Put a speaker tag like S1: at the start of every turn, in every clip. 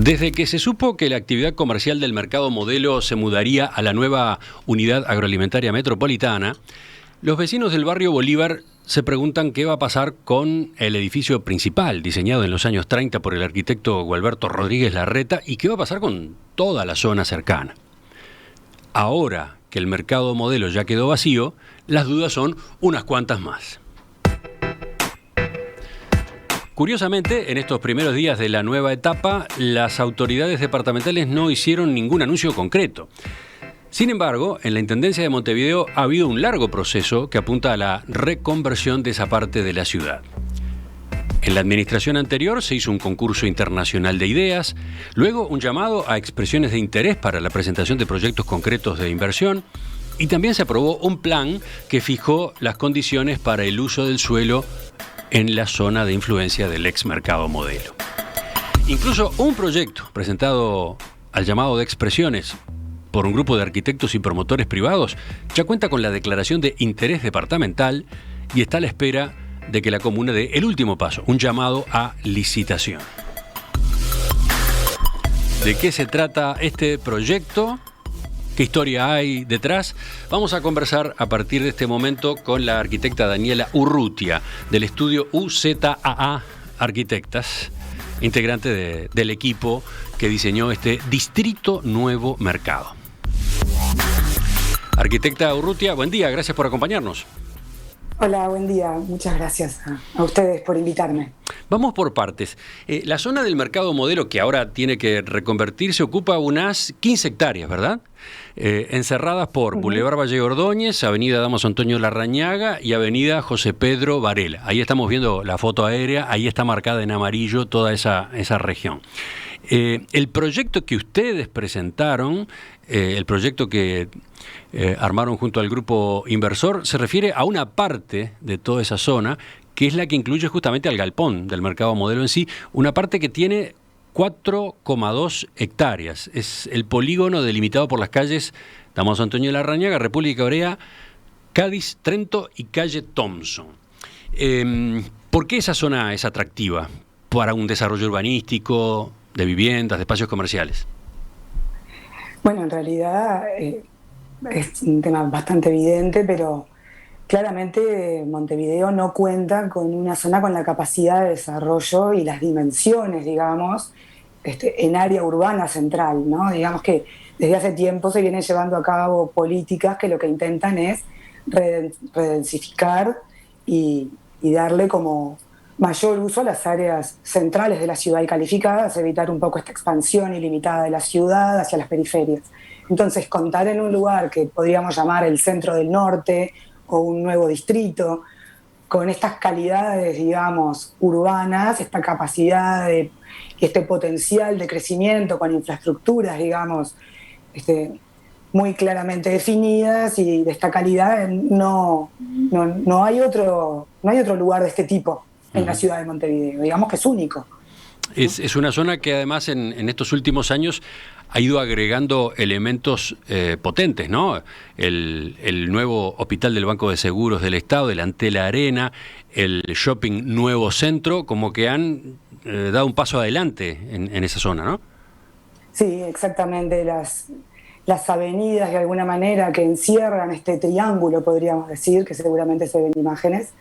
S1: Desde que se supo que la actividad comercial del Mercado Modelo se mudaría a la nueva Unidad Agroalimentaria Metropolitana, los vecinos del barrio Bolívar se preguntan qué va a pasar con el edificio principal, diseñado en los años 30 por el arquitecto Gualberto Rodríguez Larreta, y qué va a pasar con toda la zona cercana. Ahora que el Mercado Modelo ya quedó vacío, las dudas son unas cuantas más. Curiosamente, en estos primeros días de la nueva etapa, las autoridades departamentales no hicieron ningún anuncio concreto. Sin embargo, en la Intendencia de Montevideo ha habido un largo proceso que apunta a la reconversión de esa parte de la ciudad. En la administración anterior se hizo un concurso internacional de ideas, luego un llamado a expresiones de interés para la presentación de proyectos concretos de inversión, y también se aprobó un plan que fijó las condiciones para el uso del suelo en la zona de influencia del ex Mercado Modelo. Incluso un proyecto presentado al llamado de expresiones por un grupo de arquitectos y promotores privados ya cuenta con la declaración de interés departamental y está a la espera de que la comuna dé el último paso, un llamado a licitación. ¿De qué se trata este proyecto? ¿Qué historia hay detrás? Vamos a conversar a partir de este momento con la arquitecta Daniela Urrutia, del estudio UZAA Arquitectas, integrante del equipo que diseñó este Distrito Nuevo Mercado. Arquitecta Urrutia, buen día, gracias por acompañarnos.
S2: Hola, buen día. Muchas gracias a ustedes por invitarme.
S1: Vamos por partes. La zona del Mercado Modelo, que ahora tiene que reconvertirse, ocupa unas 15 hectáreas, ¿verdad? Encerradas por Boulevard Valle Ordóñez, Avenida Damaso Antonio Larrañaga y Avenida José Pedro Varela. Ahí estamos viendo la foto aérea, ahí está marcada en amarillo toda esa región. El proyecto que ustedes presentaron, el proyecto que armaron junto al grupo inversor, se refiere a una parte de toda esa zona, que es la que incluye justamente al galpón del Mercado Modelo en sí, una parte que tiene 4,2 hectáreas. Es el polígono delimitado por las calles Damaso Antonio Larrañaga, República Orea, Cádiz, Trento y calle Thompson. ¿Por qué esa zona es atractiva para un desarrollo urbanístico, de viviendas, de espacios comerciales?
S2: Bueno, en realidad es un tema bastante evidente, pero claramente Montevideo no cuenta con una zona con la capacidad de desarrollo y las dimensiones, digamos, en área urbana central, ¿no? Digamos que desde hace tiempo se vienen llevando a cabo políticas que lo que intentan es redensificar y darle como mayor uso a las áreas centrales de la ciudad y calificadas, evitar un poco esta expansión ilimitada de la ciudad hacia las periferias. Entonces, contar en un lugar que podríamos llamar el centro del norte o un nuevo distrito, con estas calidades, digamos, urbanas, esta capacidad de este potencial de crecimiento con infraestructuras, digamos, muy claramente definidas y de esta calidad, no hay otro lugar de este tipo en la ciudad de Montevideo, digamos que es único.
S1: Es una zona que además en estos últimos años ha ido agregando elementos potentes, ¿no? El nuevo hospital del Banco de Seguros del Estado, el Antel Arena, el shopping Nuevo Centro, como que han dado un paso adelante en esa zona, ¿no?
S2: Sí, exactamente. Las avenidas, de alguna manera, que encierran este triángulo, podríamos decir, que seguramente se ven imágenes,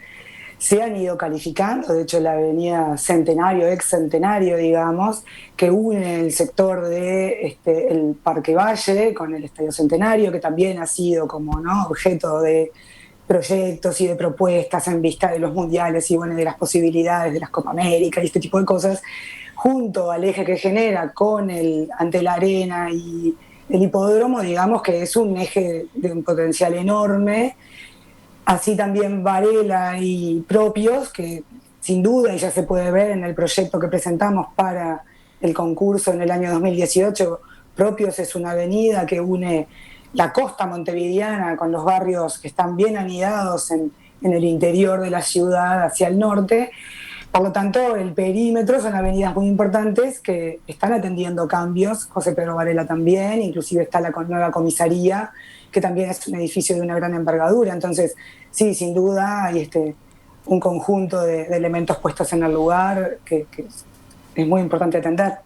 S2: se han ido calificando. De hecho, la avenida Centenario, ex Centenario, digamos, que une el sector de el Parque Valle con el Estadio Centenario, que también ha sido como, ¿no?, objeto de proyectos y de propuestas en vista de los mundiales y bueno, de las posibilidades de las Copa América y este tipo de cosas, junto al eje que genera con el Antel Arena y el hipódromo, digamos que es un eje de un potencial enorme. Así también Varela y Propios, que sin duda, y ya se puede ver en el proyecto que presentamos para el concurso en el año 2018, Propios es una avenida que une la costa montevideana con los barrios que están bien anidados en el interior de la ciudad hacia el norte. Por lo tanto, el perímetro son avenidas muy importantes que están atendiendo cambios. José Pedro Varela también, inclusive está la nueva comisaría, que también es un edificio de una gran envergadura. Entonces, sí, sin duda hay un conjunto de elementos puestos en el lugar que es muy importante atender.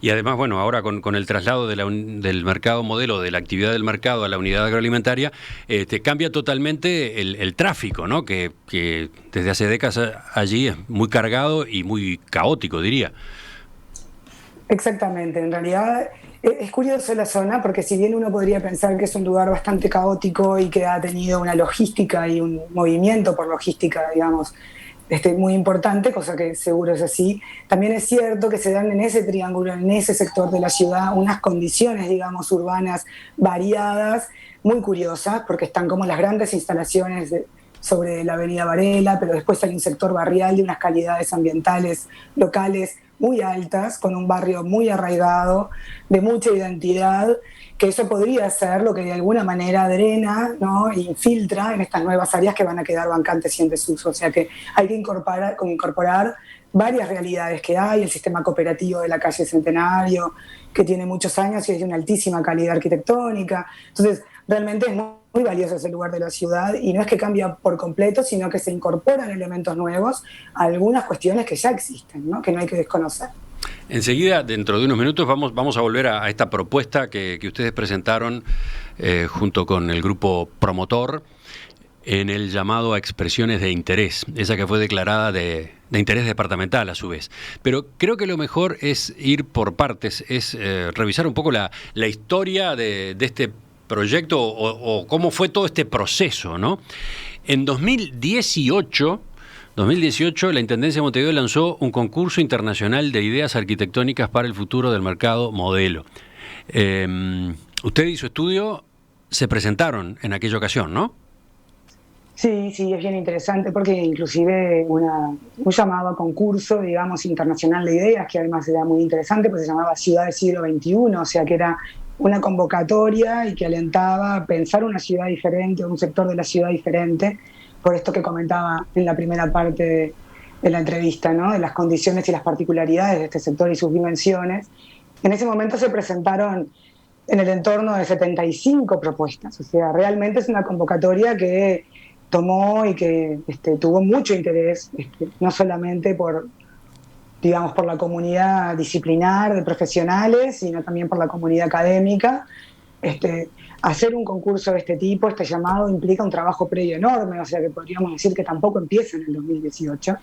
S1: Y además, bueno, ahora con el traslado del mercado modelo, de la actividad del mercado a la unidad agroalimentaria, cambia totalmente el tráfico, ¿no? Que desde hace décadas allí es muy cargado y muy caótico, diría.
S2: Exactamente, en realidad es curioso la zona porque si bien uno podría pensar que es un lugar bastante caótico y que ha tenido una logística y un movimiento por logística, digamos, muy importante, cosa que seguro es así, también es cierto que se dan en ese triángulo, en ese sector de la ciudad, unas condiciones, digamos, urbanas variadas, muy curiosas, porque están como las grandes instalaciones sobre la avenida Varela, pero después hay un sector barrial de unas calidades ambientales locales muy altas, con un barrio muy arraigado, de mucha identidad, que eso podría ser lo que de alguna manera drena, ¿no? E infiltra en estas nuevas áreas que van a quedar vacantes y en desuso. O sea que hay que incorporar varias realidades que hay, el sistema cooperativo de la calle Centenario, que tiene muchos años y es de una altísima calidad arquitectónica. Entonces, realmente es muy valioso ese lugar de la ciudad y no es que cambia por completo, sino que se incorporan elementos nuevos a algunas cuestiones que ya existen, ¿no? Que no hay que desconocer.
S1: Enseguida, dentro de unos minutos, vamos a volver a esta propuesta que ustedes presentaron junto con el grupo promotor en el llamado a expresiones de interés, esa que fue declarada de interés departamental a su vez. Pero creo que lo mejor es ir por partes, es revisar un poco la historia de este proyecto o cómo fue todo este proceso, ¿no? En 2018, la Intendencia de Montevideo lanzó un concurso internacional de ideas arquitectónicas para el futuro del mercado modelo. Usted y su estudio se presentaron en aquella ocasión, ¿no?
S2: Sí, es bien interesante porque inclusive un llamado a concurso, digamos, internacional de ideas, que además era muy interesante, pues se llamaba Ciudad del Siglo XXI, o sea que era una convocatoria y que alentaba a pensar una ciudad diferente, un sector de la ciudad diferente, por esto que comentaba en la primera parte de la entrevista, ¿no? De las condiciones y las particularidades de este sector y sus dimensiones. En ese momento se presentaron en el entorno de 75 propuestas, o sea, realmente es una convocatoria que tomó y que tuvo mucho interés, no solamente por la comunidad disciplinar de profesionales, sino también por la comunidad académica. Hacer un concurso de este tipo, este llamado, implica un trabajo previo enorme, o sea que podríamos decir que tampoco empieza en el 2018.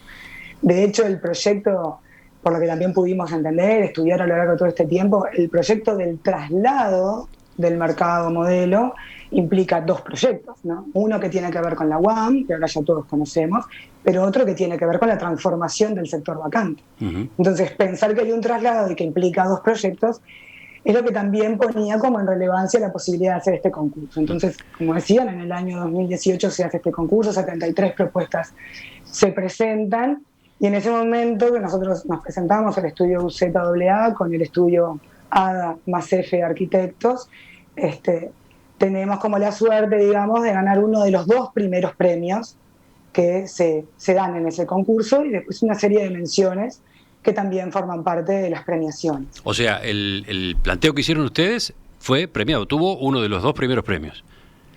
S2: De hecho, el proyecto, por lo que también pudimos entender, estudiar a lo largo de todo este tiempo, el proyecto del traslado del mercado modelo implica dos proyectos, ¿no? Uno que tiene que ver con la UAM, que ahora ya todos conocemos, pero otro que tiene que ver con la transformación del sector vacante. Entonces, pensar que hay un traslado y que implica dos proyectos es lo que también ponía como en relevancia la posibilidad de hacer este concurso. Entonces, como decían, en el año 2018 se hace este concurso, 73 propuestas se presentan, y en ese momento que nosotros nos presentamos el estudio UZAA con el estudio ADA más F Arquitectos, tenemos como la suerte, digamos, de ganar uno de los dos primeros premios que se dan en ese concurso y después una serie de menciones que también forman parte de las premiaciones.
S1: O sea, el planteo que hicieron ustedes fue premiado, tuvo uno de los dos primeros premios.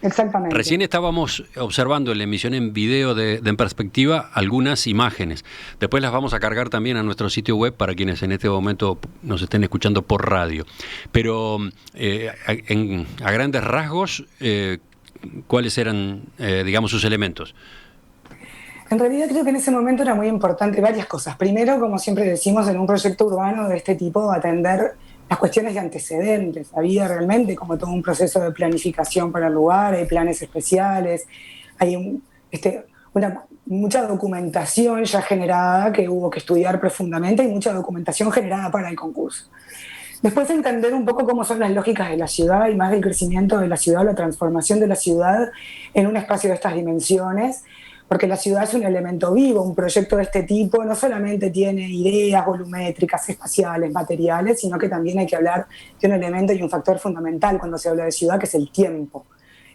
S2: Exactamente.
S1: Recién estábamos observando en la emisión en video de En Perspectiva algunas imágenes. Después las vamos a cargar también a nuestro sitio web para quienes en este momento nos estén escuchando por radio. Pero a grandes rasgos, ¿cuáles eran, digamos, sus elementos?
S2: En realidad creo que en ese momento era muy importante varias cosas. Primero, como siempre decimos, en un proyecto urbano de este tipo, atender las cuestiones de antecedentes. Había realmente como todo un proceso de planificación para el lugar, hay planes especiales, hay mucha documentación ya generada que hubo que estudiar profundamente y mucha documentación generada para el concurso. Después entender un poco cómo son las lógicas de la ciudad y más del crecimiento de la ciudad, la transformación de la ciudad en un espacio de estas dimensiones, porque la ciudad es un elemento vivo. Un proyecto de este tipo no solamente tiene ideas volumétricas, espaciales, materiales, sino que también hay que hablar de un elemento y un factor fundamental cuando se habla de ciudad, que es el tiempo.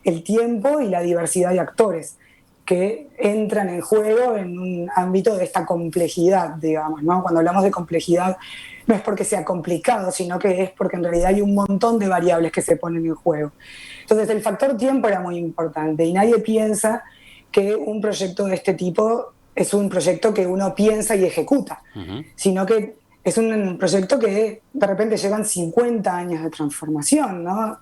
S2: El tiempo y la diversidad de actores que entran en juego en un ámbito de esta complejidad, digamos, ¿no? Cuando hablamos de complejidad no es porque sea complicado, sino que es porque en realidad hay un montón de variables que se ponen en juego. Entonces el factor tiempo era muy importante y nadie piensa que un proyecto de este tipo es un proyecto que uno piensa y ejecuta, sino que es un proyecto que de repente llevan 50 años de transformación, ¿no?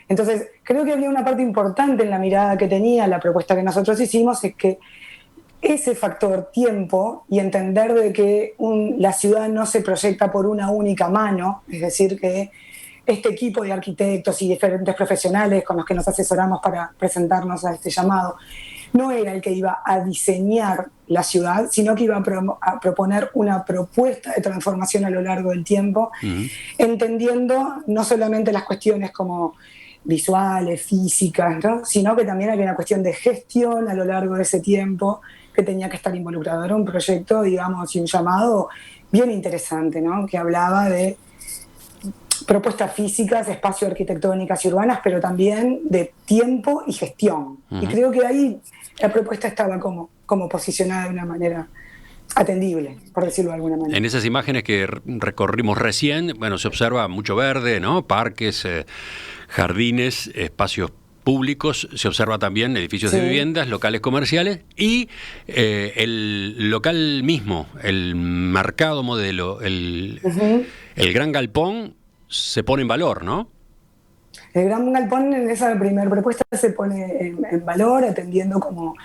S2: Entonces, creo que había una parte importante en la mirada que tenía la propuesta que nosotros hicimos, es que ese factor tiempo y entender de que la ciudad no se proyecta por una única mano, es decir, que este equipo de arquitectos y diferentes profesionales con los que nos asesoramos para presentarnos a este llamado, no era el que iba a diseñar la ciudad, sino que iba a proponer una propuesta de transformación a lo largo del tiempo, entendiendo no solamente las cuestiones como visuales, físicas, ¿no? Sino que también había una cuestión de gestión a lo largo de ese tiempo que tenía que estar involucrado. Era un proyecto, digamos, y un llamado bien interesante, ¿no? Que hablaba de propuestas físicas, espacios arquitectónicas y urbanas, pero también de tiempo y gestión. Y creo que ahí la propuesta estaba como posicionada de una manera atendible, por decirlo de alguna manera.
S1: En esas imágenes que recorrimos recién, bueno, se observa mucho verde, ¿no? Parques, jardines, espacios públicos, se observa también edificios de viviendas, locales comerciales y el local mismo, el mercado modelo, el gran galpón se pone en valor, ¿no?
S2: El gran galpón en esa primera propuesta se pone en valor, atendiendo como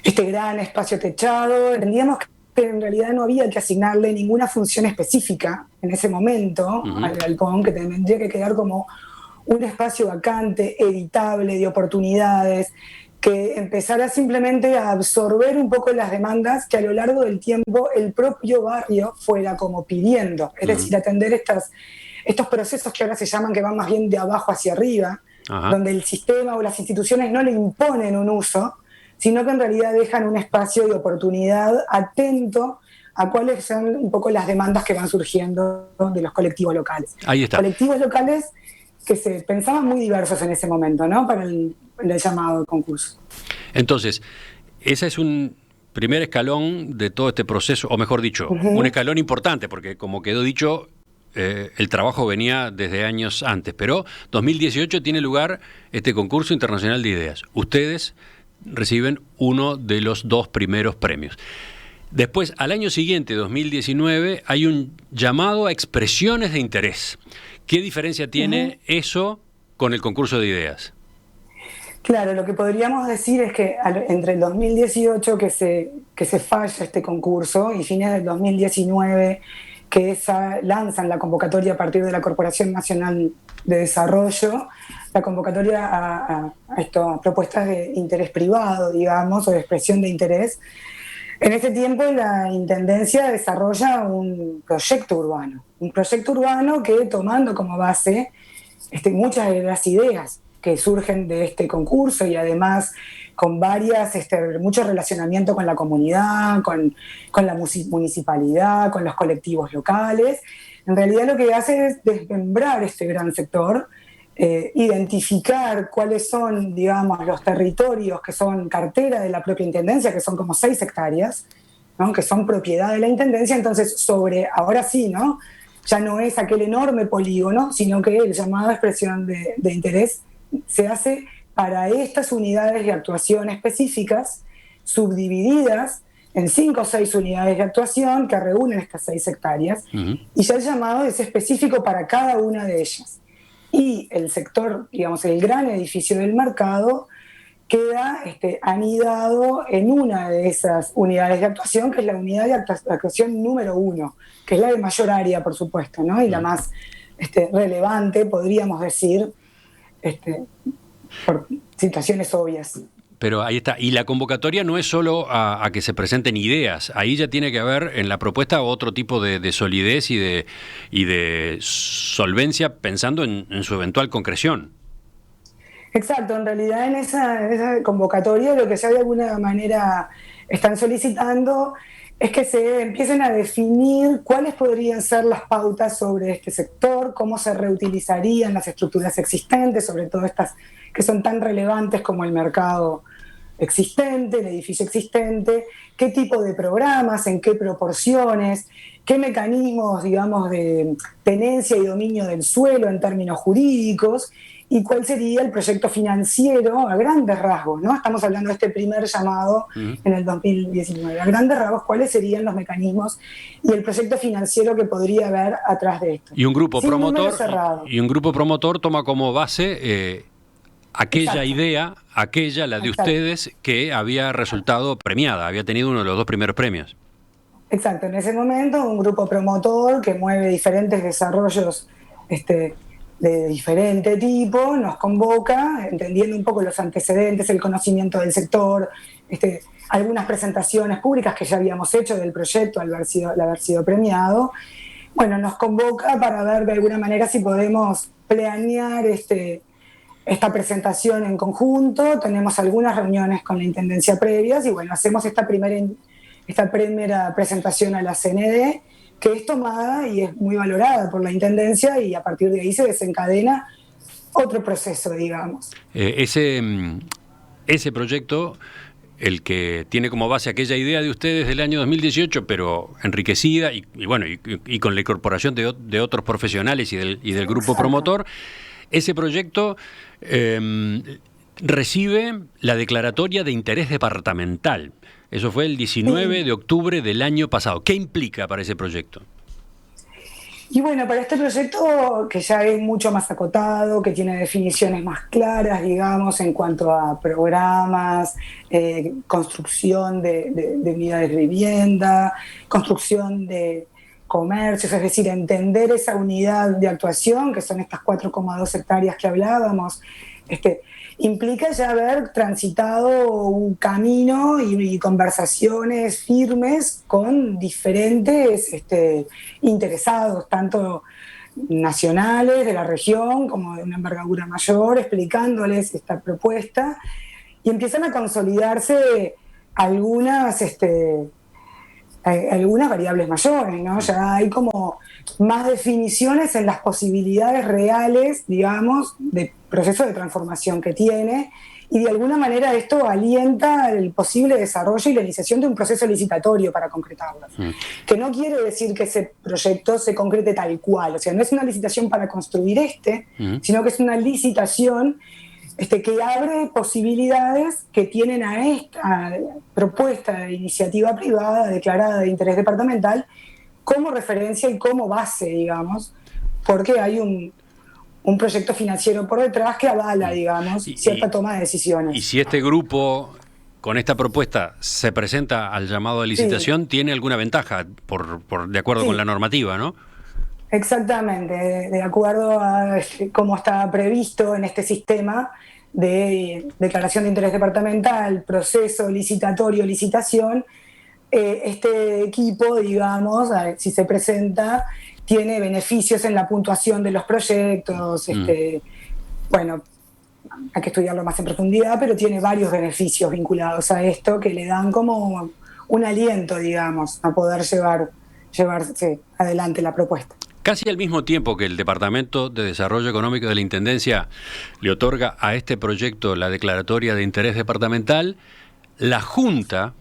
S2: este gran espacio techado. Entendíamos que en realidad no había que asignarle ninguna función específica en ese momento al galpón, que tendría que quedar como un espacio vacante, editable, de oportunidades, que empezara simplemente a absorber un poco las demandas que a lo largo del tiempo el propio barrio fuera como pidiendo. Es decir, atender estos procesos que ahora se llaman, que van más bien de abajo hacia arriba, donde el sistema o las instituciones no le imponen un uso, sino que en realidad dejan un espacio de oportunidad atento a cuáles son un poco las demandas que van surgiendo de los colectivos locales.
S1: Ahí está.
S2: Colectivos locales que se pensaban muy diversos en ese momento, ¿no? Para el llamado concurso.
S1: Entonces, ese es un primer escalón de todo este proceso, o mejor dicho, un escalón importante, porque como quedó dicho, el trabajo venía desde años antes, pero 2018 tiene lugar este concurso internacional de ideas. Ustedes reciben uno de los 2 primeros premios. Después, al año siguiente, 2019, hay un llamado a expresiones de interés. ¿Qué diferencia tiene eso con el concurso de ideas?
S2: Claro, lo que podríamos decir es que entre el 2018 que se falla este concurso y fines del 2019 que lanzan la convocatoria a partir de la Corporación Nacional de Desarrollo, la convocatoria a propuestas de interés privado, digamos, o de expresión de interés. En ese tiempo la Intendencia desarrolla un proyecto urbano que, tomando como base muchas de las ideas que surgen de este concurso y además con mucho relacionamiento con la comunidad, con la municipalidad, con los colectivos locales. En realidad lo que hace es desmembrar este gran sector, identificar cuáles son, digamos, los territorios que son cartera de la propia Intendencia, que son como 6 hectáreas, ¿no? Que son propiedad de la Intendencia. Entonces, ahora sí, ¿no? Ya no es aquel enorme polígono, sino que el llamado a expresión de interés se hace para estas unidades de actuación específicas, subdivididas en 5 o 6 unidades de actuación que reúnen estas 6 hectáreas, y ya el llamado es específico para cada una de ellas. Y el sector, digamos, el gran edificio del mercado, queda anidado en una de esas unidades de actuación, que es la unidad de actuación número 1, que es la de mayor área, por supuesto, ¿no? Y la más relevante, podríamos decir, por situaciones obvias.
S1: Pero ahí está. Y la convocatoria no es solo a que se presenten ideas. Ahí ya tiene que haber en la propuesta otro tipo de solidez y de solvencia pensando en su eventual concreción.
S2: Exacto. En realidad en esa convocatoria lo que ya de alguna manera están solicitando es que se empiecen a definir cuáles podrían ser las pautas sobre este sector, cómo se reutilizarían las estructuras existentes, sobre todo estas que son tan relevantes como el mercado existente, el edificio existente, qué tipo de programas, en qué proporciones, qué mecanismos, digamos, de tenencia y dominio del suelo en términos jurídicos, y cuál sería el proyecto financiero a grandes rasgos, ¿no? Estamos hablando de este primer llamado en el 2019. A grandes rasgos, ¿cuáles serían los mecanismos y el proyecto financiero que podría haber atrás de esto?
S1: Y un grupo
S2: Sin número
S1: promotor
S2: cerrado.
S1: y un grupo promotor toma como base aquella
S2: Exacto.
S1: idea, la de
S2: Exacto.
S1: ustedes, que había resultado premiada, había tenido uno de los 2 primeros premios.
S2: Exacto, en ese momento un grupo promotor que mueve diferentes desarrollos de diferente tipo nos convoca, entendiendo un poco los antecedentes, el conocimiento del sector, algunas presentaciones públicas que ya habíamos hecho del proyecto al haber sido premiado. Bueno, nos convoca para ver de alguna manera si podemos planear esta presentación en conjunto. Tenemos algunas reuniones con la Intendencia previas y bueno, hacemos esta primera presentación a la CND, que es tomada y es muy valorada por la Intendencia, y a partir de ahí se desencadena otro proceso, digamos.
S1: Ese proyecto, el que tiene como base aquella idea de ustedes del año 2018, pero enriquecida y con la incorporación de otros profesionales y del grupo promotor, ese proyecto recibe la declaratoria de interés departamental. Eso fue el 19 de octubre del año pasado. ¿Qué implica para ese proyecto?
S2: Y bueno, para este proyecto, que ya es mucho más acotado, que tiene definiciones más claras, digamos, en cuanto a programas, construcción de unidades de vivienda, construcción de comercios, es decir, entender esa unidad de actuación, que son estas 4,2 hectáreas que hablábamos, implica ya haber transitado un camino y conversaciones firmes con diferentes interesados, tanto nacionales de la región como de una envergadura mayor, explicándoles esta propuesta, y empiezan a consolidarse algunas variables mayores, ¿no? Ya hay como más definiciones en las posibilidades reales, digamos, de proceso de transformación que tiene, y de alguna manera esto alienta el posible desarrollo y la iniciación de un proceso licitatorio para concretarlo. Que no quiere decir que ese proyecto se concrete tal cual, o sea, no es una licitación para construir sino que es una licitación que abre posibilidades que tienen a esta propuesta de iniciativa privada declarada de interés departamental como referencia y como base, digamos, porque hay un proyecto financiero por detrás que avala, digamos, cierta toma de decisiones.
S1: Y si este grupo, con esta propuesta, se presenta al llamado de licitación, ¿tiene alguna ventaja de acuerdo con la normativa, no?
S2: Exactamente, de acuerdo a cómo está previsto en este sistema de declaración de interés departamental, proceso licitatorio, licitación, este equipo, digamos, si se presenta, tiene beneficios en la puntuación de los proyectos, bueno, hay que estudiarlo más en profundidad, pero tiene varios beneficios vinculados a esto que le dan como un aliento, digamos, a poder llevarse adelante la propuesta.
S1: Casi al mismo tiempo que el Departamento de Desarrollo Económico de la Intendencia le otorga a este proyecto la declaratoria de interés departamental, la Junta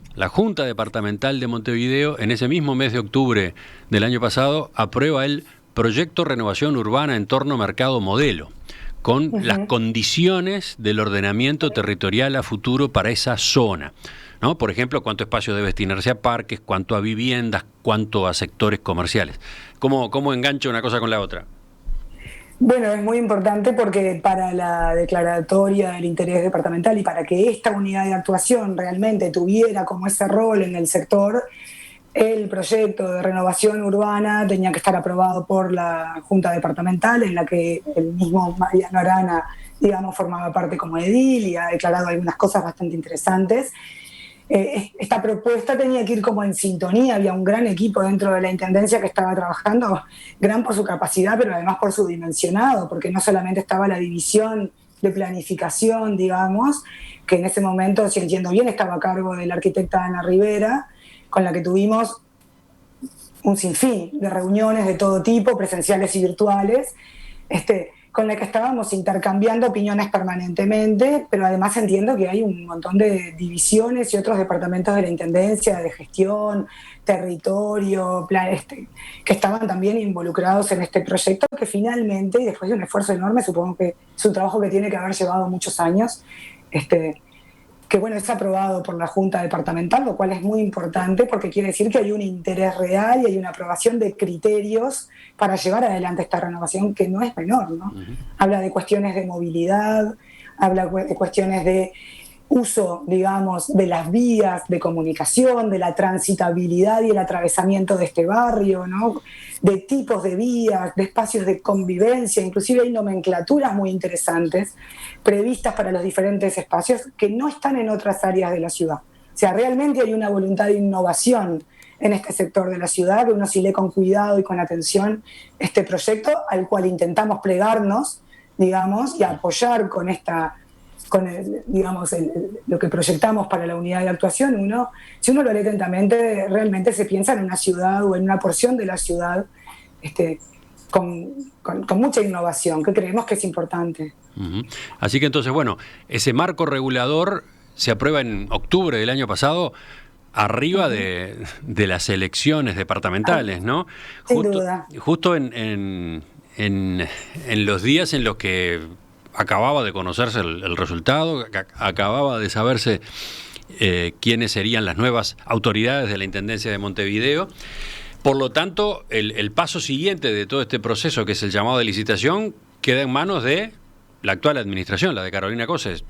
S1: Departamental de Montevideo, en ese mismo mes de octubre del año pasado, aprueba el Proyecto Renovación Urbana Entorno Mercado Modelo, con las condiciones del ordenamiento territorial a futuro para esa zona, ¿no? Por ejemplo, cuánto espacio debe destinarse a parques, cuánto a viviendas, cuánto a sectores comerciales. ¿Cómo engancha una cosa con la otra?
S2: Bueno, es muy importante porque para la declaratoria del interés departamental y para que esta unidad de actuación realmente tuviera como ese rol en el sector, el proyecto de renovación urbana tenía que estar aprobado por la Junta Departamental, en la que el mismo Mariano Arana, digamos, formaba parte como edil y ha declarado algunas cosas bastante interesantes. Esta propuesta tenía que ir como en sintonía, había un gran equipo dentro de la Intendencia que estaba trabajando, gran por su capacidad, pero además por su dimensionado, porque no solamente estaba la división de planificación, digamos, que en ese momento, si entiendo bien, estaba a cargo de la arquitecta Ana Rivera, con la que tuvimos un sinfín de reuniones de todo tipo, presenciales y virtuales, con la que estábamos intercambiando opiniones permanentemente, pero además entiendo que hay un montón de divisiones y otros departamentos de la Intendencia, de gestión, territorio, que estaban también involucrados en este proyecto, que finalmente, y después de un esfuerzo enorme, supongo que es un trabajo que tiene que haber llevado muchos años, que bueno, es aprobado por la Junta Departamental, lo cual es muy importante porque quiere decir que hay un interés real y hay una aprobación de criterios para llevar adelante esta renovación que no es menor, ¿no?
S1: Uh-huh.
S2: Habla de cuestiones de movilidad, habla de cuestiones de uso, digamos, de las vías de comunicación, de la transitabilidad y el atravesamiento de este barrio, ¿no? De tipos de vías, de espacios de convivencia, inclusive hay nomenclaturas muy interesantes previstas para los diferentes espacios que no están en otras áreas de la ciudad. O sea, realmente hay una voluntad de innovación en este sector de la ciudad, que uno si lee con cuidado y con atención este proyecto, al cual intentamos plegarnos, digamos, y apoyar con lo que proyectamos para la unidad de actuación. Si uno lo lee atentamente, realmente se piensa en una ciudad o en una porción de la ciudad con mucha innovación, que creemos que es importante.
S1: Uh-huh. Así que entonces, bueno, ese marco regulador se aprueba en octubre del año pasado, arriba de las elecciones departamentales, ¿no?
S2: Sin duda.
S1: Justo en los días en los que acababa de conocerse el resultado, acababa de saberse quiénes serían las nuevas autoridades de la Intendencia de Montevideo. Por lo tanto, el paso siguiente de todo este proceso, que es el llamado de licitación, queda en manos de la actual administración, la de Carolina Coses.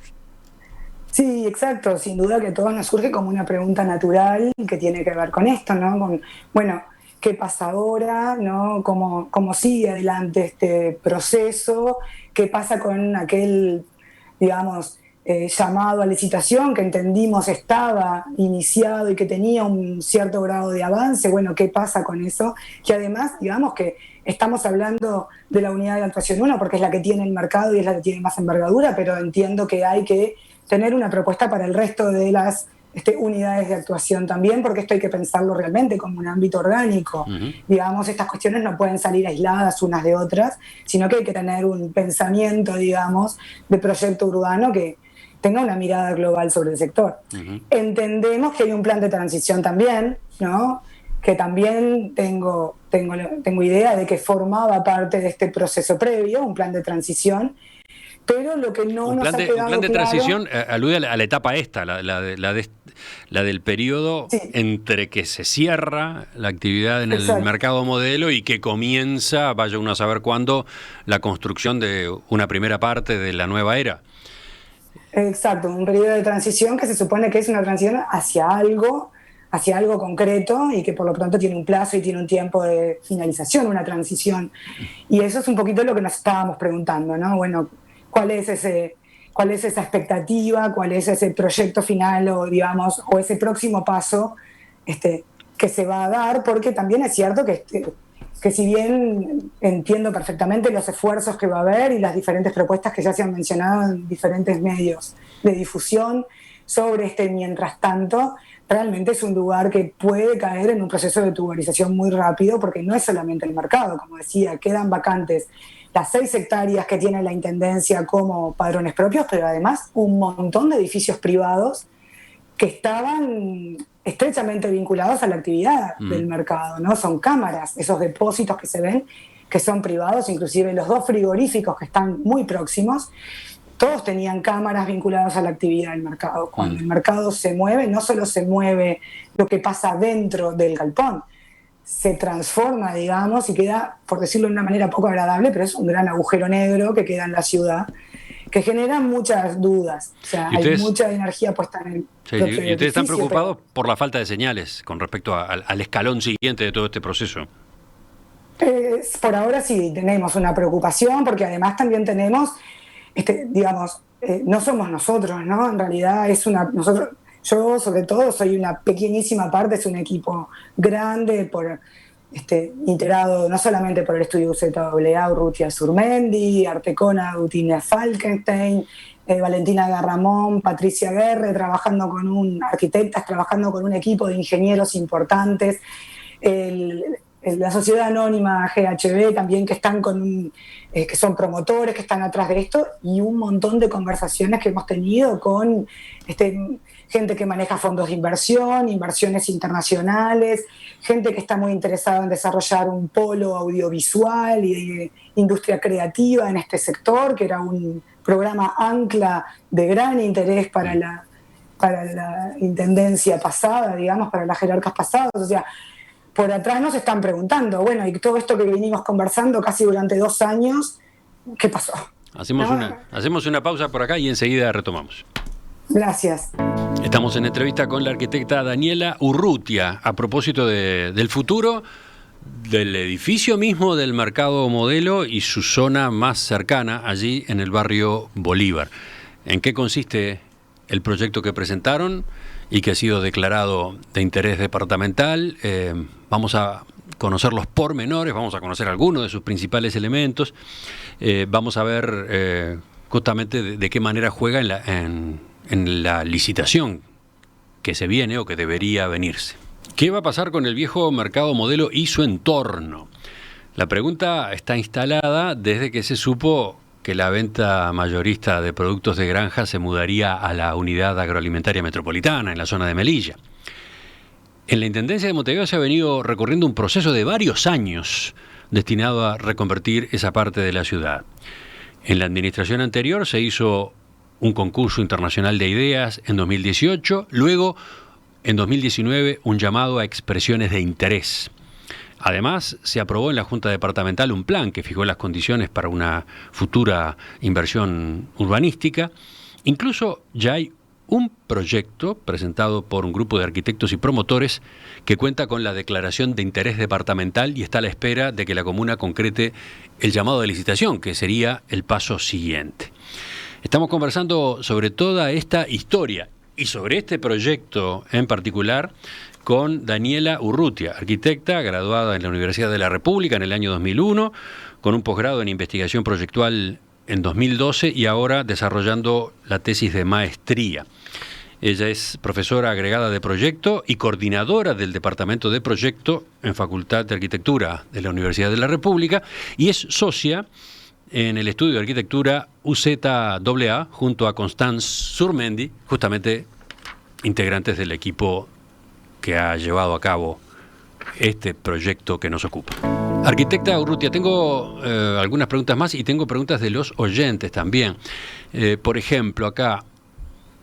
S2: Sí, exacto. Sin duda que a todos nos surge como una pregunta natural que tiene que ver con esto, ¿no? Bueno, ¿qué pasa ahora? ¿No? ¿Cómo sigue adelante este proceso? ¿Qué pasa con aquel, digamos, llamado a licitación que entendimos estaba iniciado y que tenía un cierto grado de avance? Bueno, ¿qué pasa con eso? Que además, digamos que estamos hablando de la unidad de actuación 1 porque es la que tiene el mercado y es la que tiene más envergadura, pero entiendo que hay que tener una propuesta para el resto de las unidades de actuación también, porque esto hay que pensarlo realmente como un ámbito orgánico. Uh-huh. Digamos, estas cuestiones no pueden salir aisladas unas de otras, sino que hay que tener un pensamiento, digamos, de proyecto urbano que tenga una mirada global sobre el sector. Uh-huh. Entendemos que hay un plan de transición también, ¿no? Que también tengo idea de que formaba parte de este proceso previo, un plan de transición, pero lo que no nos ha quedado claro...
S1: Un plan de transición alude a la etapa esta, la del periodo sí, entre que se cierra la actividad en el mercado modelo y que comienza, vaya uno a saber cuándo, la construcción de una primera parte de la nueva era.
S2: Exacto, un periodo de transición que se supone que es una transición hacia algo concreto y que por lo pronto tiene un plazo y tiene un tiempo de finalización, una transición. Y eso es un poquito lo que nos estábamos preguntando, ¿no? Bueno, ¿cuál es esa expectativa? ¿Cuál es ese proyecto final o ese próximo paso que se va a dar? Porque también es cierto que si bien entiendo perfectamente los esfuerzos que va a haber y las diferentes propuestas que ya se han mencionado en diferentes medios de difusión sobre mientras tanto, realmente es un lugar que puede caer en un proceso de tuburización muy rápido, porque no es solamente el mercado, como decía, quedan vacantes las 6 hectáreas que tiene la Intendencia como padrones propios, pero además un montón de edificios privados que estaban estrechamente vinculados a la actividad del mercado, ¿no? Son cámaras, esos depósitos que se ven, que son privados, inclusive los 2 frigoríficos que están muy próximos, todos tenían cámaras vinculadas a la actividad del mercado. Cuando el mercado se mueve, no solo se mueve lo que pasa dentro del galpón, se transforma, digamos, y queda, por decirlo de una manera poco agradable, pero es un gran agujero negro que queda en la ciudad, que genera muchas dudas. O sea, hay mucha energía puesta en el
S1: propio y ustedes están preocupados por la falta de señales con respecto al escalón siguiente de todo este proceso.
S2: Por ahora sí tenemos una preocupación, porque además también tenemos, no somos nosotros, ¿no? En realidad yo sobre todo soy una pequeñísima parte, es un equipo grande integrado no solamente por el estudio UZAA, Urrutia Surmendi, Artecona, Dutina Falkenstein, Valentina Garramón, Patricia Guerre, trabajando con arquitectas, trabajando con un equipo de ingenieros importantes, la sociedad anónima GHB también, que están que son promotores, que están atrás de esto, y un montón de conversaciones que hemos tenido con gente que maneja fondos de inversión, inversiones internacionales, gente que está muy interesada en desarrollar un polo audiovisual y de industria creativa en este sector, que era un programa ancla de gran interés para la intendencia pasada, digamos, para las jerarcas pasadas. O sea, por atrás nos están preguntando, bueno, y todo esto que venimos conversando casi durante 2 años, ¿qué pasó?
S1: Hacemos una pausa por acá y enseguida retomamos.
S2: Gracias.
S1: Estamos en entrevista con la arquitecta Daniela Urrutia a propósito del futuro del edificio mismo del Mercado Modelo y su zona más cercana, allí en el barrio Bolívar. ¿En qué consiste el proyecto que presentaron y que ha sido declarado de interés departamental? Vamos a conocer los pormenores, vamos a conocer algunos de sus principales elementos, vamos a ver justamente de qué manera juega en la licitación que se viene o que debería venirse. ¿Qué va a pasar con el viejo Mercado Modelo y su entorno? La pregunta está instalada desde que se supo que la venta mayorista de productos de granja se mudaría a la unidad agroalimentaria metropolitana, en la zona de Melilla. En la Intendencia de Montevideo se ha venido recorriendo un proceso de varios años destinado a reconvertir esa parte de la ciudad. En la administración anterior se hizo un concurso internacional de ideas en 2018, luego en 2019 un llamado a expresiones de interés. Además, se aprobó en la Junta Departamental un plan que fijó las condiciones para una futura inversión urbanística. Incluso ya hay un proyecto presentado por un grupo de arquitectos y promotores que cuenta con la declaración de interés departamental y está a la espera de que la comuna concrete el llamado de licitación, que sería el paso siguiente. Estamos conversando sobre toda esta historia y sobre este proyecto en particular con Daniela Urrutia, arquitecta graduada en la Universidad de la República en el año 2001, con un posgrado en investigación proyectual en 2012 y ahora desarrollando la tesis de maestría. Ella es profesora agregada de proyecto y coordinadora del Departamento de Proyecto en Facultad de Arquitectura de la Universidad de la República y es socia en el estudio de arquitectura UZAA junto a Constance Surmendi, justamente integrantes del equipo que ha llevado a cabo este proyecto que nos ocupa. Arquitecta Urrutia, tengo algunas preguntas más y tengo preguntas de los oyentes también. Por ejemplo, acá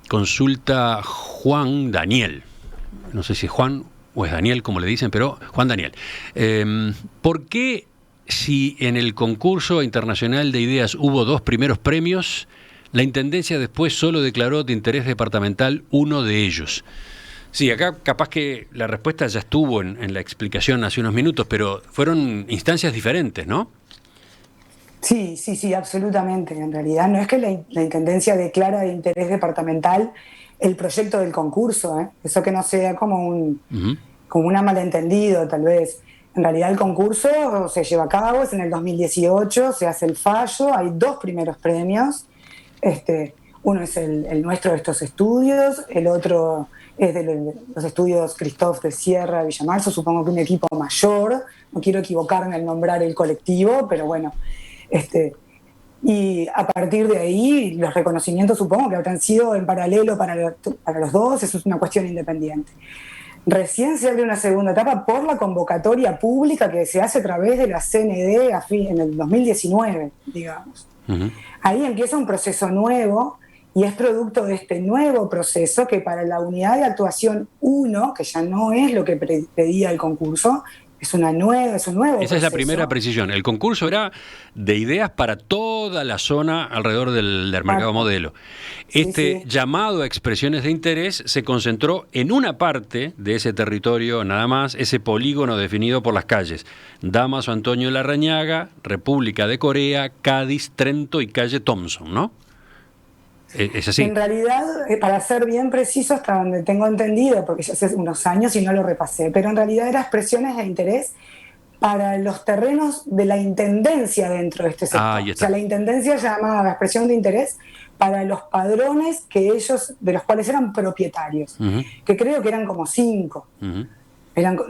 S1: consulta Juan Daniel. No sé si es Juan o es Daniel, como le dicen, pero Juan Daniel. ¿Por qué, si en el concurso internacional de ideas hubo 2 primeros premios, la Intendencia después solo declaró de interés departamental uno de ellos? Sí, acá capaz que la respuesta ya estuvo en la explicación hace unos minutos, pero fueron instancias diferentes, ¿no?
S2: Sí, absolutamente. En realidad no es que la Intendencia declara de interés departamental el proyecto del concurso, ¿eh? Eso que no sea como un malentendido, tal vez. En realidad el concurso se lleva a cabo, es en el 2018, se hace el fallo, hay 2 primeros premios. Uno es el nuestro de estos estudios, el otro es de los estudios Christophe de Sierra de Villamarzo, supongo que un equipo mayor, no quiero equivocarme al nombrar el colectivo, pero bueno, y a partir de ahí los reconocimientos supongo que habrán sido en paralelo para los 2, eso es una cuestión independiente. Recién se abre una segunda etapa por la convocatoria pública que se hace a través de la CND en el 2019, digamos. Uh-huh. Ahí empieza un proceso nuevo y es producto de este nuevo proceso que para la unidad de actuación 1, que ya no es lo que pedía el concurso, es un nuevo
S1: Esa
S2: proceso.
S1: Es la primera precisión. El concurso era de ideas para toda la zona alrededor del Mercado Modelo. Este llamado a expresiones de interés se concentró en una parte de ese territorio nada más, ese polígono definido por las calles Dámaso Antonio Larrañaga, República de Corea, Cádiz, Trento y calle Thompson, ¿no? ¿Es así?
S2: En realidad, para ser bien preciso, hasta donde tengo entendido, porque ya hace unos años y no lo repasé, pero en realidad eran expresiones de interés para los terrenos de la intendencia dentro de este sector. O sea, la intendencia llamaba la expresión de interés para los padrones de los cuales eran propietarios, uh-huh, que creo que eran como 5. Uh-huh.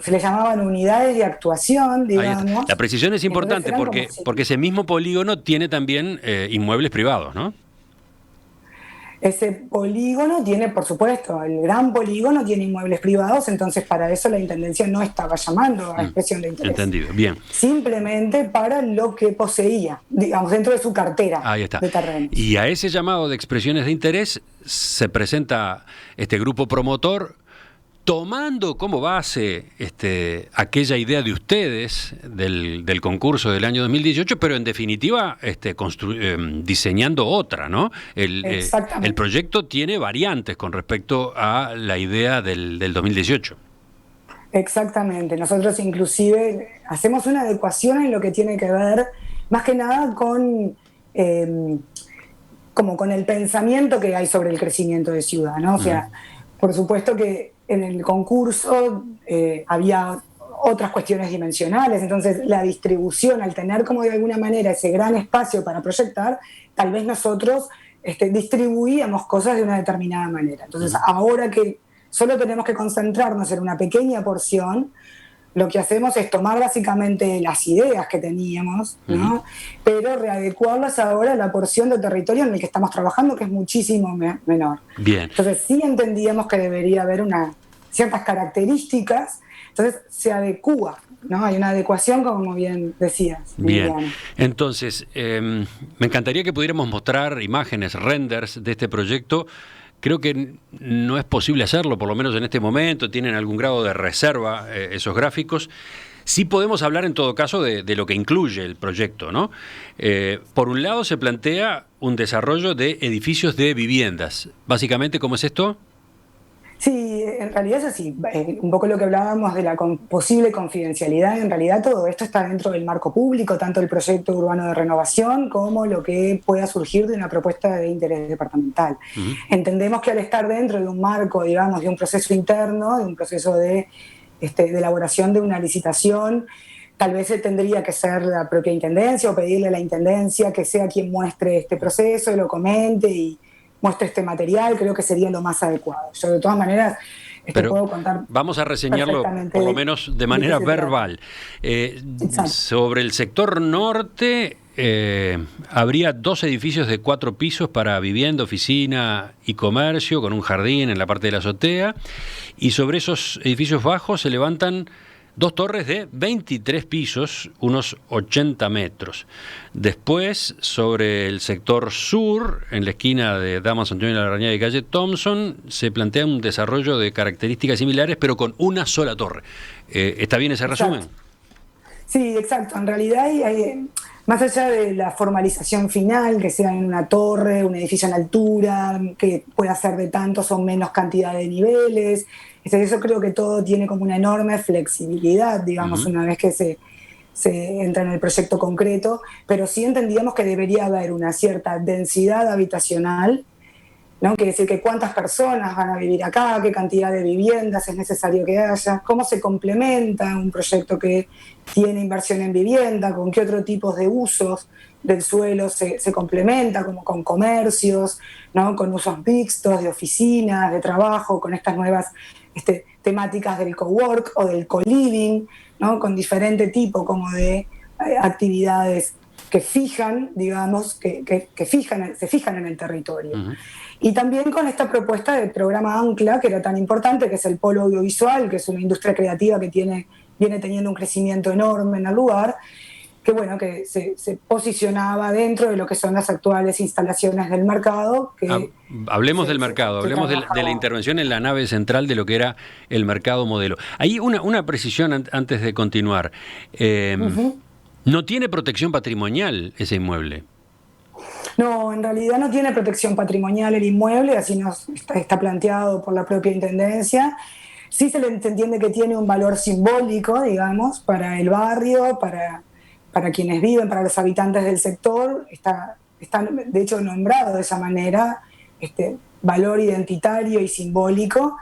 S2: se le llamaban unidades de actuación, digamos.
S1: La precisión es importante porque ese mismo polígono tiene también inmuebles privados, ¿no?
S2: Ese polígono tiene, por supuesto, el gran polígono tiene inmuebles privados, entonces para eso la Intendencia no estaba llamando a expresión de interés.
S1: Entendido, bien.
S2: Simplemente para lo que poseía, digamos, dentro de su cartera de terrenos.
S1: Y a ese llamado de expresiones de interés se presenta este grupo promotor tomando como base aquella idea de ustedes del concurso del año 2018, pero en definitiva diseñando otra, ¿no? El proyecto tiene variantes con respecto a la idea del 2018.
S2: Exactamente. Nosotros inclusive hacemos una adecuación en lo que tiene que ver, más que nada con como con el pensamiento que hay sobre el crecimiento de ciudad, ¿no? O sea, por supuesto que en el concurso había otras cuestiones dimensionales, entonces la distribución, al tener como de alguna manera ese gran espacio para proyectar, tal vez nosotros distribuíamos cosas de una determinada manera. Entonces ahora que solo tenemos que concentrarnos en una pequeña porción, lo que hacemos es tomar básicamente las ideas que teníamos, ¿no? Pero readecuarlas ahora a la porción de territorio en el que estamos trabajando, que es muchísimo menor.
S1: Bien.
S2: Entonces sí entendíamos que debería haber ciertas características, entonces se adecúa, ¿no? Hay una adecuación, como bien decías.
S1: Bien.
S2: Liliana.
S1: Entonces, me encantaría que pudiéramos mostrar imágenes, renders de este proyecto. Creo que no es posible hacerlo, por lo menos en este momento, tienen algún grado de reserva esos gráficos. Sí podemos hablar en todo caso de lo que incluye el proyecto, ¿no? Por un lado se plantea un desarrollo de edificios de viviendas. Básicamente, ¿cómo es esto?
S2: Sí, en realidad es así. Un poco lo que hablábamos de la posible confidencialidad, en realidad todo esto está dentro del marco público, tanto el proyecto urbano de renovación como lo que pueda surgir de una propuesta de interés departamental. Entendemos que al estar dentro de un marco, digamos, de un proceso interno, de un proceso de elaboración de una licitación, tal vez tendría que ser la propia Intendencia o pedirle a la Intendencia que sea quien muestre este proceso y lo comente y muestre este material, creo que sería lo más adecuado. Yo de todas maneras puedo contar.
S1: Vamos a reseñarlo por lo menos de manera verbal. Sobre el sector norte habría 2 edificios de 4 pisos para vivienda, oficina y comercio, con un jardín en la parte de la azotea, y sobre esos edificios bajos se levantan 2 torres de 23 pisos, unos 80 metros. Después, sobre el sector sur, en la esquina de Damas Antonio de la Larrañaga y calle Thompson, se plantea un desarrollo de características similares, pero con una sola torre. ¿Está bien ese resumen?
S2: Sí, exacto. En realidad hay, más allá de la formalización final, que sea en una torre, un edificio en altura, que pueda ser de tantos o menos cantidad de niveles, eso creo que todo tiene como una enorme flexibilidad, digamos, una vez que se entra en el proyecto concreto, pero sí entendíamos que debería haber una cierta densidad habitacional, ¿no? Quiere decir que cuántas personas van a vivir acá, qué cantidad de viviendas es necesario que haya, cómo se complementa un proyecto que tiene inversión en vivienda, con qué otro tipo de usos del suelo se complementa, como con comercios, ¿no? Con usos mixtos de oficinas, de trabajo, con estas nuevas temáticas del cowork o del co-living, ¿no? Con diferente tipo como de actividades que fijan, digamos, se fijan en el territorio. Y también con esta propuesta del programa ANCLA, que era tan importante, que es el polo audiovisual, que es una industria creativa que viene teniendo un crecimiento enorme en el lugar, que bueno, que se posicionaba dentro de lo que son las actuales instalaciones del mercado.
S1: Hablemos del mercado, hablemos de la intervención en la nave central de lo que era el mercado modelo. Hay una precisión antes de continuar. ¿No tiene protección patrimonial ese inmueble?
S2: No, en realidad no tiene protección patrimonial el inmueble, así está planteado por la propia Intendencia. Sí se entiende que tiene un valor simbólico, digamos, para el barrio, para quienes viven, para los habitantes del sector. Está de hecho nombrado de esa manera, valor identitario y simbólico,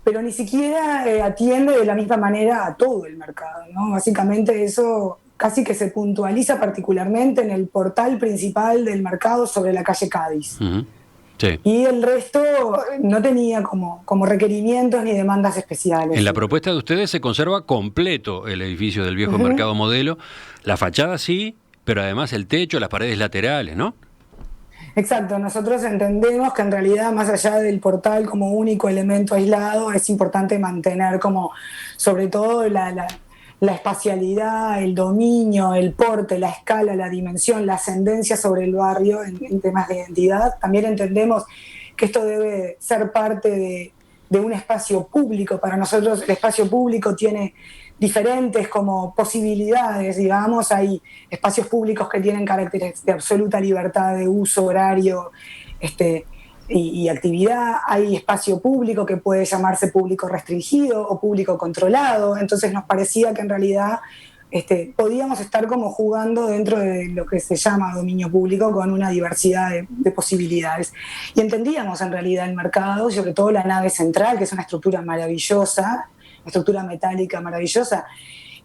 S2: pero ni siquiera atiende de la misma manera a todo el mercado, ¿no? Básicamente eso casi que se puntualiza particularmente en el portal principal del mercado sobre la calle Cádiz.
S1: Sí, Sí.
S2: Y el resto no tenía como requerimientos ni demandas especiales.
S1: En la propuesta de ustedes se conserva completo el edificio del viejo
S2: Ujú.
S1: Mercado Modelo, la fachada sí, pero además el techo, las paredes laterales, ¿no?
S2: Exacto, nosotros entendemos que en realidad más allá del portal como único elemento aislado, es importante mantener como sobre todo la espacialidad, el dominio, el porte, la escala, la dimensión, la ascendencia sobre el barrio en temas de identidad. También entendemos que esto debe ser parte de un espacio público. Para nosotros el espacio público tiene diferentes como posibilidades, digamos, hay espacios públicos que tienen caracteres de absoluta libertad de uso, horario y actividad, hay espacio público que puede llamarse público restringido o público controlado, entonces nos parecía que en realidad podíamos estar como jugando dentro de lo que se llama dominio público con una diversidad de posibilidades. Y entendíamos en realidad el mercado, sobre todo la nave central, que es una estructura maravillosa, una estructura metálica maravillosa,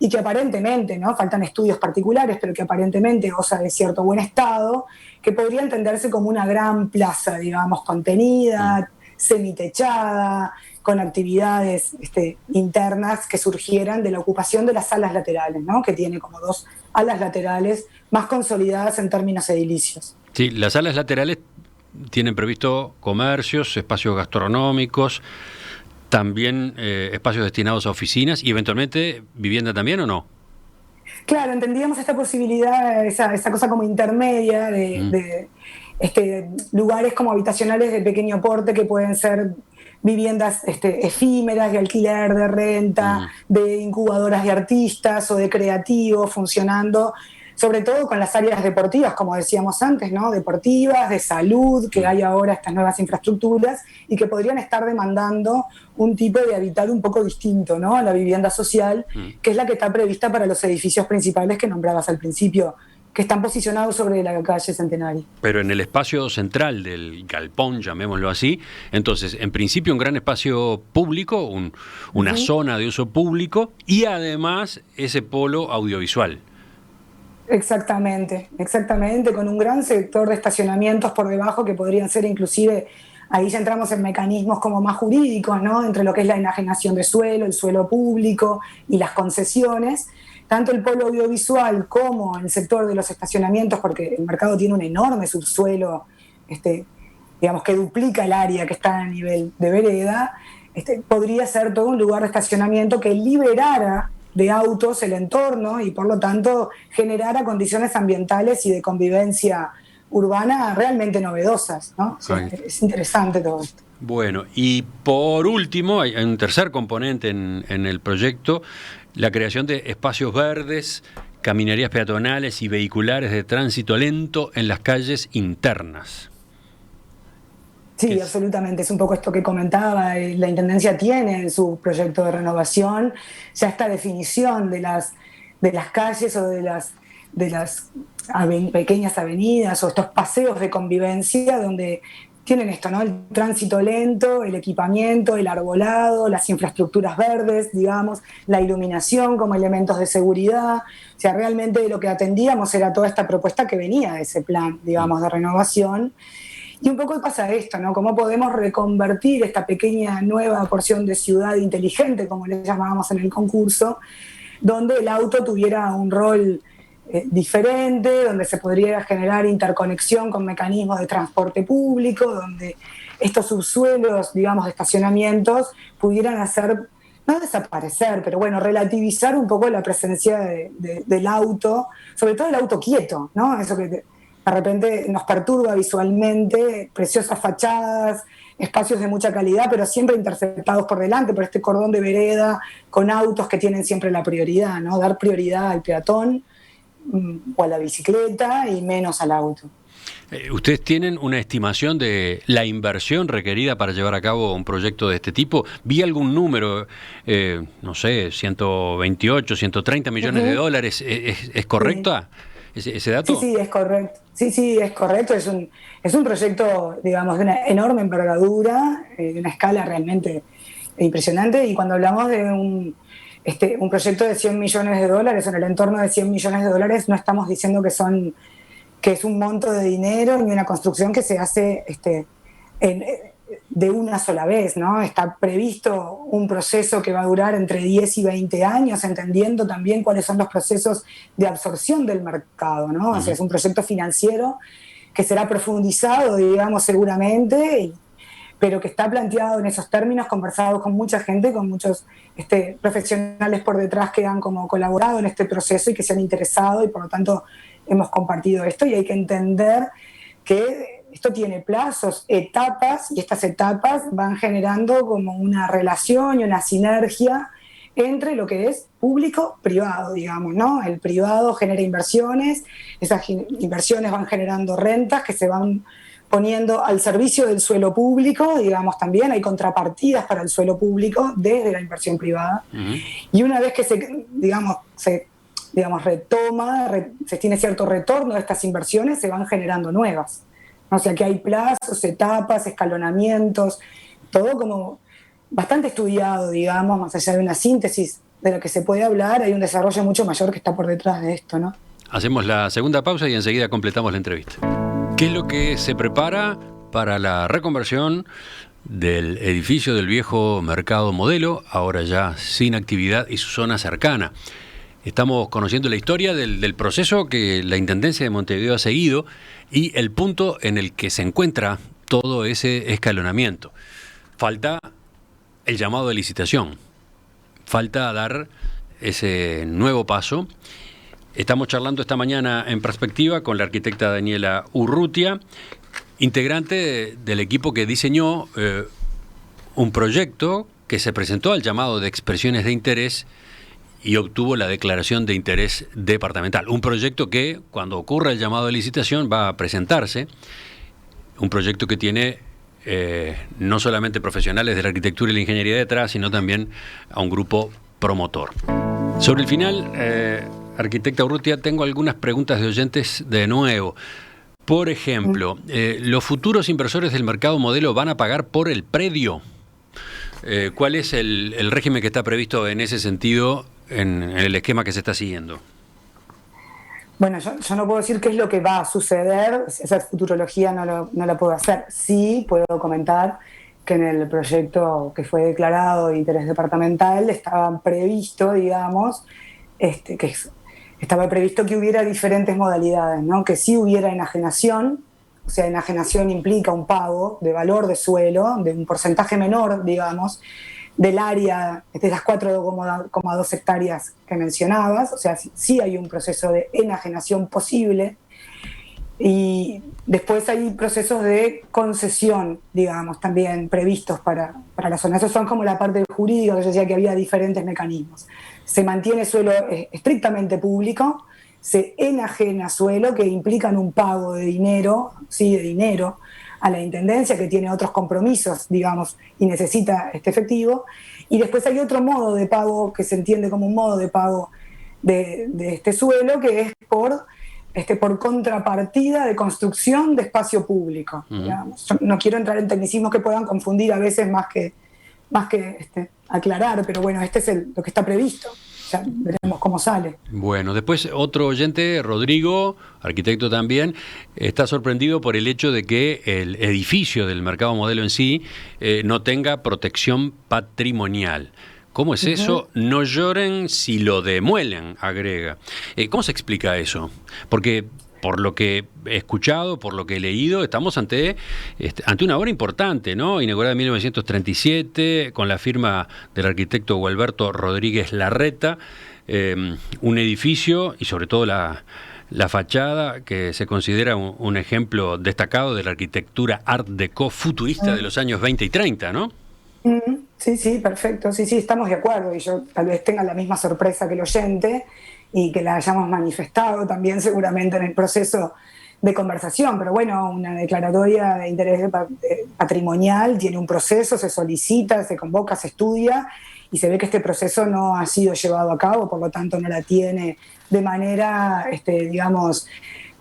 S2: y que aparentemente, ¿no? Faltan estudios particulares, pero que aparentemente goza de cierto buen estado, que podría entenderse como una gran plaza, digamos, contenida, semitechada, con actividades internas que surgieran de la ocupación de las alas laterales, ¿no? Que tiene como dos alas laterales más consolidadas en términos edilicios.
S1: Sí, las salas laterales tienen previsto comercios, espacios gastronómicos, también espacios destinados a oficinas y eventualmente vivienda también, ¿o no?
S2: Claro, entendíamos esta posibilidad, esa cosa como intermedia de lugares como habitacionales de pequeño porte que pueden ser viviendas efímeras, de alquiler, de renta, de incubadoras de artistas o de creativos funcionando, sobre todo con las áreas deportivas, como decíamos antes, ¿no? Deportivas, de salud, que hay ahora estas nuevas infraestructuras y que podrían estar demandando un tipo de habitar un poco distinto, ¿no? A la vivienda social, que es la que está prevista para los edificios principales que nombrabas al principio, que están posicionados sobre la calle Centenario.
S1: Pero en el espacio central del galpón, llamémoslo así, entonces, en principio un gran espacio público, una zona de uso público y además ese polo audiovisual.
S2: Exactamente, con un gran sector de estacionamientos por debajo que podrían ser inclusive, ahí ya entramos en mecanismos como más jurídicos, ¿no? Entre lo que es la enajenación de suelo, el suelo público y las concesiones, tanto el polo audiovisual como el sector de los estacionamientos, porque el mercado tiene un enorme subsuelo, digamos que duplica el área que está a nivel de vereda, podría ser todo un lugar de estacionamiento que liberara de autos el entorno y por lo tanto generara condiciones ambientales y de convivencia urbana realmente novedosas, ¿no? O sea, es interesante todo esto.
S1: Bueno, y por último, hay un tercer componente en el proyecto, la creación de espacios verdes, caminarías peatonales y vehiculares de tránsito lento en las calles internas.
S2: Sí, absolutamente. Es un poco esto que comentaba. La Intendencia tiene en su proyecto de renovación ya esta definición de las calles o de las pequeñas avenidas o estos paseos de convivencia donde tienen esto, ¿no? El tránsito lento, el equipamiento, el arbolado, las infraestructuras verdes, digamos, la iluminación como elementos de seguridad. O sea, realmente lo que atendíamos era toda esta propuesta que venía de ese plan, digamos, de renovación. Y un poco pasa esto, ¿no? Cómo podemos reconvertir esta pequeña nueva porción de ciudad inteligente, como le llamábamos en el concurso, donde el auto tuviera un rol diferente, donde se podría generar interconexión con mecanismos de transporte público, donde estos subsuelos, digamos, de estacionamientos pudieran hacer, no desaparecer, pero bueno, relativizar un poco la presencia del auto, sobre todo el auto quieto, ¿no? Eso que de repente nos perturba visualmente, preciosas fachadas, espacios de mucha calidad, pero siempre interceptados por delante por este cordón de vereda, con autos que tienen siempre la prioridad, ¿no? Dar prioridad al peatón o a la bicicleta y menos al auto.
S1: ¿Ustedes tienen una estimación de la inversión requerida para llevar a cabo un proyecto de este tipo? Vi algún número, no sé, 128, 130 millones de dólares. ¿Es correcta ese dato?
S2: Sí, es correcto. Sí, es correcto. Es un proyecto, digamos, de una enorme envergadura, de una escala realmente impresionante. Y cuando hablamos de un proyecto de 100 millones de dólares, en el entorno de 100 millones de dólares, no estamos diciendo que es un monto de dinero ni una construcción que se hace de una sola vez, ¿no? Está previsto un proceso que va a durar entre 10 y 20 años, entendiendo también cuáles son los procesos de absorción del mercado, ¿no? O sea, es un proyecto financiero que será profundizado, digamos, seguramente, pero que está planteado en esos términos, conversado con mucha gente, con muchos profesionales por detrás que han como colaborado en este proceso y que se han interesado, y por lo tanto hemos compartido esto, y hay que entender que esto tiene plazos, etapas, y estas etapas van generando como una relación y una sinergia entre lo que es público-privado, digamos, ¿no? El privado genera inversiones, esas inversiones van generando rentas que se van poniendo al servicio del suelo público, digamos, también hay contrapartidas para el suelo público desde la inversión privada. Y una vez que se retoma, se tiene cierto retorno de estas inversiones, se van generando nuevas. O sea que hay plazos, etapas, escalonamientos, todo como bastante estudiado, digamos, más allá de una síntesis de lo que se puede hablar, hay un desarrollo mucho mayor que está por detrás de esto, ¿no?
S1: Hacemos la segunda pausa y enseguida completamos la entrevista. ¿Qué es lo que se prepara para la reconversión del edificio del viejo Mercado Modelo, ahora ya sin actividad, y su zona cercana? Estamos conociendo la historia del proceso que la Intendencia de Montevideo ha seguido y el punto en el que se encuentra todo ese escalonamiento. Falta el llamado de licitación, falta dar ese nuevo paso. Estamos charlando esta mañana en Perspectiva con la arquitecta Daniela Urrutia, integrante del equipo que diseñó un proyecto que se presentó al llamado de expresiones de interés y obtuvo la declaración de interés departamental. Un proyecto que, cuando ocurra el llamado de licitación, va a presentarse. Un proyecto que tiene no solamente profesionales de la arquitectura y la ingeniería detrás, sino también a un grupo promotor. Sobre el final, arquitecta Urrutia, tengo algunas preguntas de oyentes de nuevo. Por ejemplo, ¿los futuros inversores del Mercado Modelo van a pagar por el predio? ¿Cuál es el régimen que está previsto en ese sentido en el esquema que se está siguiendo?
S2: Bueno, yo no puedo decir qué es lo que va a suceder, esa futurología no la puedo hacer. Sí puedo comentar que en el proyecto que fue declarado de interés departamental estaba previsto, digamos, estaba previsto que hubiera diferentes modalidades, ¿no? Que sí hubiera enajenación, o sea, enajenación implica un pago de valor de suelo, de un porcentaje menor, digamos, del área, de las 4,2 hectáreas que mencionabas, o sea, sí hay un proceso de enajenación posible, y después hay procesos de concesión, digamos, también previstos para la zona. Esos son como la parte jurídica, que yo decía que había diferentes mecanismos. Se mantiene suelo estrictamente público, se enajena suelo, que implican un pago de dinero, sí, de dinero, a la Intendencia, que tiene otros compromisos, digamos, y necesita este efectivo. Y después hay otro modo de pago que se entiende como un modo de pago de este suelo, que es por contrapartida de construcción de espacio público. Digamos. Yo no quiero entrar en tecnicismos que puedan confundir a veces más que aclarar, pero bueno, este es lo que está previsto. Ya veremos cómo sale.
S1: Bueno, después otro oyente, Rodrigo, arquitecto también, está sorprendido por el hecho de que el edificio del Mercado Modelo en sí no tenga protección patrimonial. ¿Cómo es eso? No lloren si lo demuelen, agrega. ¿Cómo se explica eso? Porque por lo que he escuchado, por lo que he leído, estamos ante una obra importante, ¿no? Inaugurada en 1937, con la firma del arquitecto Gualberto Rodríguez Larreta, un edificio y sobre todo la fachada que se considera un ejemplo destacado de la arquitectura Art Deco futurista de los años 20 y 30, ¿no?
S2: Sí, perfecto. Sí, estamos de acuerdo, y yo tal vez tenga la misma sorpresa que el oyente y que la hayamos manifestado también seguramente en el proceso de conversación, pero bueno, una declaratoria de interés patrimonial tiene un proceso, se solicita, se convoca, se estudia, y se ve que este proceso no ha sido llevado a cabo, por lo tanto no la tiene de manera, digamos,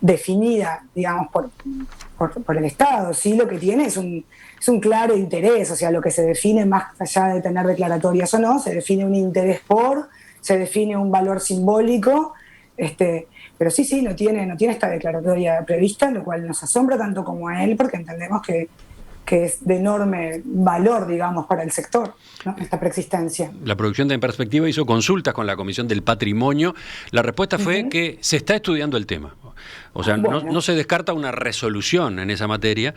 S2: definida, digamos, por el Estado. Sí, lo que tiene es un claro interés, o sea, lo que se define más allá de tener declaratorias o no, se define un interés se define un valor simbólico, pero sí, no tiene esta declaratoria prevista, lo cual nos asombra tanto como a él, porque entendemos que que es de enorme valor, digamos, para el sector, ¿no? Esta preexistencia.
S1: La producción de En Perspectiva hizo consultas con la Comisión del Patrimonio. La respuesta fue que se está estudiando el tema. O sea,
S2: Bueno.
S1: no se descarta una resolución en esa materia,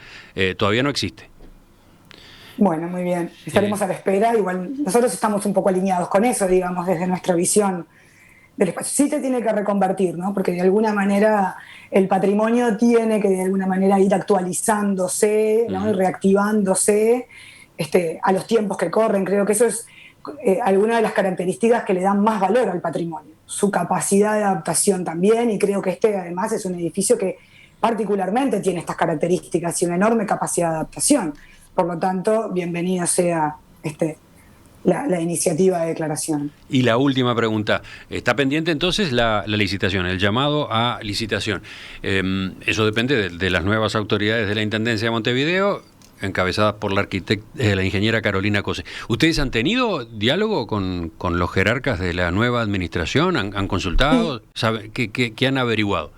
S1: todavía no existe.
S2: Bueno, muy bien. Estaremos a la espera. Igual nosotros estamos un poco alineados con eso, digamos, desde nuestra visión del espacio. Sí se tiene que reconvertir, ¿no? Porque de alguna manera el patrimonio tiene que de alguna manera ir actualizándose, ¿no? Y reactivándose a los tiempos que corren. Creo que eso es alguna de las características que le dan más valor al patrimonio. Su capacidad de adaptación también, y creo que además es un edificio que particularmente tiene estas características y una enorme capacidad de adaptación. Por lo tanto, bienvenida sea la iniciativa de declaración.
S1: Y la última pregunta, ¿está pendiente entonces la licitación, el llamado a licitación? Eso depende de las nuevas autoridades de la Intendencia de Montevideo, encabezadas por la ingeniera Carolina Cose. ¿Ustedes han tenido diálogo con los jerarcas de la nueva administración? ¿Han consultado? ¿Qué han averiguado?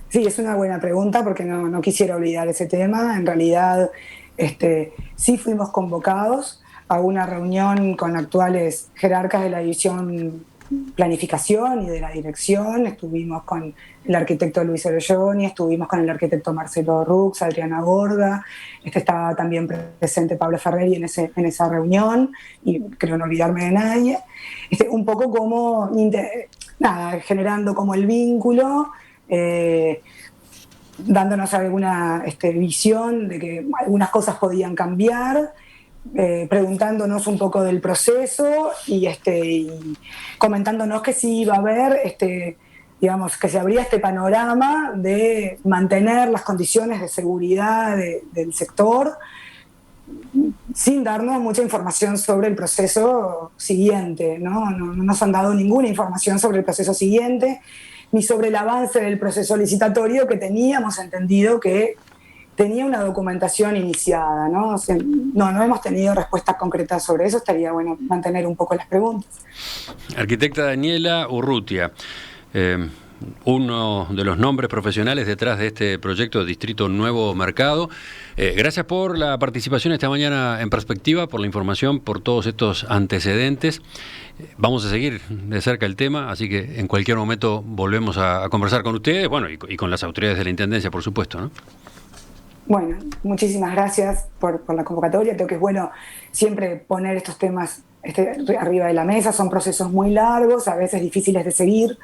S2: Sí, es una buena pregunta porque no quisiera olvidar ese tema. En realidad, sí fuimos convocados a una reunión con actuales jerarcas de la división planificación y de la dirección. Estuvimos con el arquitecto Luis Orelloni, estuvimos con el arquitecto Marcelo Rux, Adriana Gorga, estaba también presente Pablo Ferreri en esa reunión, y creo no olvidarme de nadie. Un poco como, generando como el vínculo, dándonos alguna visión de que algunas cosas podían cambiar, preguntándonos un poco del proceso y comentándonos que sí iba a haber, digamos, que se abría este panorama de mantener las condiciones de seguridad del sector, sin darnos mucha información sobre el proceso siguiente, ¿no? No nos han dado ninguna información sobre el proceso siguiente, ni sobre el avance del proceso licitatorio, que teníamos entendido que tenía una documentación iniciada, ¿no? O sea, no hemos tenido respuestas concretas sobre eso. Estaría bueno mantener un poco las preguntas.
S1: Arquitecta Daniela Urrutia, uno de los nombres profesionales detrás de este proyecto de Distrito Nuevo Mercado. Gracias por la participación esta mañana en Perspectiva, por la información, por todos estos antecedentes. Vamos a seguir de cerca el tema, así que en cualquier momento volvemos a conversar con ustedes, bueno, y con las autoridades de la Intendencia, por supuesto, ¿no?
S2: Bueno, muchísimas gracias por la convocatoria. Creo que es bueno siempre poner estos temas arriba de la mesa. Son procesos muy largos, a veces difíciles de seguir,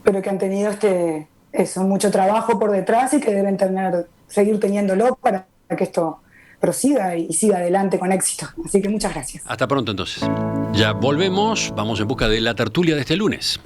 S2: pero que han tenido mucho trabajo por detrás y que deben seguir teniéndolo para que esto prosiga y siga adelante con éxito. Así que muchas gracias.
S1: Hasta pronto entonces. Ya volvemos, vamos en busca de la tertulia de este lunes.